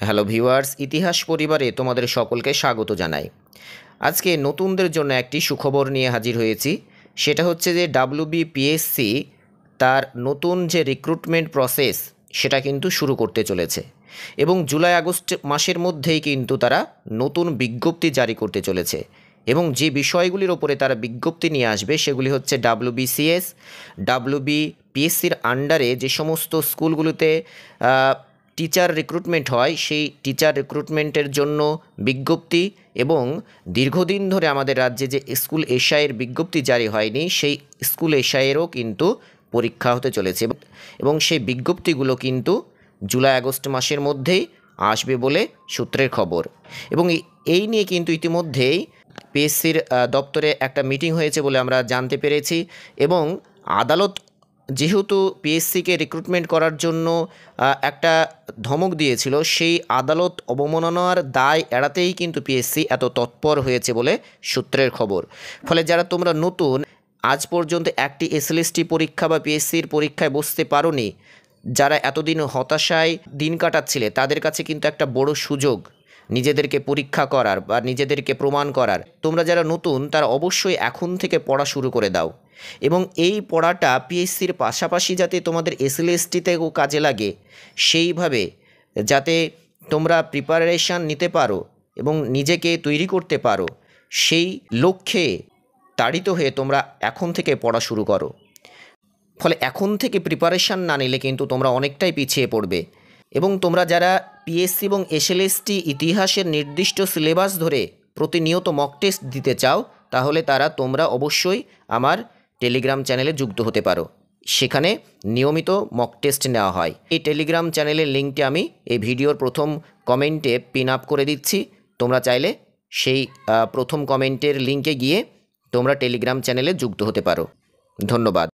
Hello viewers, ইতিহাস পরিবারে তোমাদের সকলকে স্বাগত জানাই। আজকে নতুনদের জন্য একটি সুখবর নিয়ে হাজির হয়েছি। সেটা হচ্ছে যে ডাব্লিউবিপিএসসি তার নতুন যে রিক্রুটমেন্ট প্রসেস সেটা কিন্তু শুরু করতে চলেছে এবং জুলাই আগস্ট মাসের মধ্যেই কিন্তু তারা নতুন বিজ্ঞপ্তি জারি করতে চলেছে এবং যে বিষয়গুলির ওপরে তারা বিজ্ঞপ্তি নিয়ে আসবে সেগুলি হচ্ছে ডাব্লিউবিসিএস, ডাব্লিউবিপিএসসির আন্ডারে যে সমস্ত স্কুলগুলিতে টিচার রিক্রুটমেন্ট হয় সেই টিচার রিক্রুটমেন্টের জন্য বিজ্ঞপ্তি এবং দীর্ঘদিন ধরে আমাদের রাজ্যে যে স্কুল এসআইয়ের বিজ্ঞপ্তি জারি হয়নি সেই স্কুল এসআইয়েরও কিন্তু পরীক্ষা হতে চলেছে এবং সেই বিজ্ঞপ্তিগুলো কিন্তু জুলাই আগস্ট মাসের মধ্যেই আসবে বলে সূত্রের খবর। এবং এই নিয়ে কিন্তু ইতিমধ্যেই পিএসসির দপ্তরে একটা মিটিং হয়েছে বলে আমরা জানতে পেরেছি এবং আদালত যেহেতু পিএসসিকে রিক্রুটমেন্ট করার জন্য একটা ধমক দিয়েছিল, সেই আদালত অবমাননার দায় এড়াতেই কিন্তু পিএসসি এত তৎপর হয়েছে বলে সূত্রের খবর। ফলে যারা তোমরা নতুন, আজ পর্যন্ত একটি এসএলএসটি পরীক্ষা বা পিএসসির পরীক্ষায় বসতে পারোনি, যারা এতদিন হতাশায় দিন কাটাচ্ছিলে, তাদের কাছে কিন্তু একটা বড় সুযোগ নিজেদেরকে পরীক্ষা করার বা নিজেদেরকে প্রমাণ করার। তোমরা যারা নতুন তারা অবশ্যই এখন থেকে পড়া শুরু করে দাও এবং এই পড়াটা পিএসসির পাশাপাশি যাতে তোমাদের এসএলএসটিতেও কাজে লাগে, সেইভাবে যাতে তোমরা প্রিপারেশান নিতে পারো এবং নিজেকে তৈরি করতে পারো, সেই লক্ষ্যে তাড়িত হয়ে তোমরা এখন থেকে পড়া শুরু করো। ফলে এখন থেকে প্রিপারেশান না নিলে কিন্তু তোমরা অনেকটাই পিছিয়ে পড়বে। এবং তোমরা যারা পিএসসি এবং এসএলএসটি ইতিহাসের নির্দিষ্ট সিলেবাস ধরে প্রতিনিয়ত মক টেস্ট দিতে চাও, তাহলে তোমরা অবশ্যই আমার টেলিগ্রাম চ্যানেলে যুক্ত হতে পারো। সেখানে নিয়মিত মক টেস্ট নেওয়া হয়। এই টেলিগ্রাম চ্যানেলের লিঙ্কটি আমি এই ভিডিওর প্রথম কমেন্টে পিন আপ করে দিচ্ছি। তোমরা চাইলে সেই প্রথম কমেন্টের লিঙ্কে গিয়ে তোমরা টেলিগ্রাম চ্যানেলে যুক্ত হতে পারো। ধন্যবাদ।